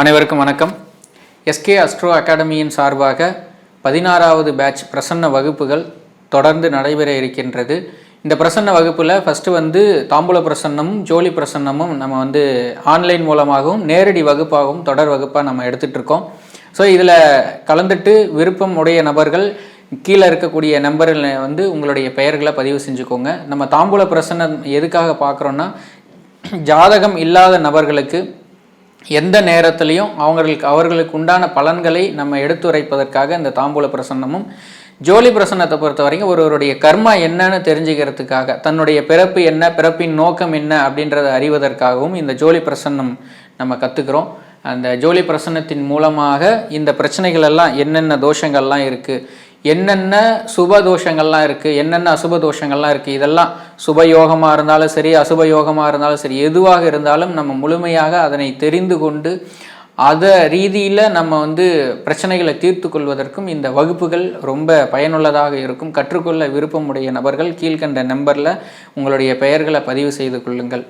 அனைவருக்கும் வணக்கம். SK astro அகாடமியின் சார்பாக 16வது பேட்ச் பிரசன்ன வகுப்புகள் தொடர்ந்து நடைபெற இருக்கின்றது. இந்த பிரசன்ன வகுப்பில் ஃபஸ்ட்டு தாம்பூல பிரசன்னமும் ஜோலி பிரசன்னமும் நம்ம ஆன்லைன் மூலமாகவும் நேரடி வகுப்பாகவும் தொடர் வகுப்பாக நம்ம எடுத்துகிட்ருக்கோம். ஸோ இதில் கலந்துட்டு விருப்பம் உடைய நபர்கள் கீழே இருக்கக்கூடிய நம்பரில் உங்களுடைய பெயர்களை பதிவு செஞ்சுக்கோங்க. நம்ம தாம்பூல பிரசன்னம் எதுக்காக பார்க்குறோன்னா, ஜாதகம் இல்லாத நபர்களுக்கு எந்த நேரத்துலையும் அவர்களுக்கு உண்டான பலன்களை நம்ம எடுத்துரைப்பதற்காக இந்த தாம்பூல பிரசன்னமும், ஜோலி பிரசன்னத்தை பொறுத்த வரைக்கும் ஒருவருடைய கர்மா என்னன்னு தெரிஞ்சுக்கிறதுக்காக, தன்னுடைய பிறப்பு என்ன, பிறப்பின் நோக்கம் என்ன அப்படின்றத அறிவதற்காகவும் இந்த ஜோலி பிரசன்னம் நம்ம கற்றுக்கிறோம். அந்த ஜோலி பிரசன்னத்தின் மூலமாக இந்த பிரச்சனைகள் எல்லாம், என்னென்ன தோஷங்கள்லாம் இருக்குது, என்னென்ன சுப தோஷங்கள்லாம் இருக்குது, என்னென்ன அசுப தோஷங்கள்லாம் இருக்குது, இதெல்லாம் சுபயோகமாக இருந்தாலும் சரி, அசுபயோகமாக இருந்தாலும் சரி, எதுவாக இருந்தாலும் நம்ம முழுமையாக அதனை தெரிந்து கொண்டு அதை ரீதியில் நம்ம பிரச்சனைகளை தீர்த்து கொள்வதற்கும் இந்த வகுப்புகள் ரொம்ப பயனுள்ளதாக இருக்கும். கற்றுக்கொள்ள விருப்பமுடைய நபர்கள் கீழ்கண்ட நம்பரில் உங்களுடைய பெயர்களை பதிவு செய்து கொள்ளுங்கள்.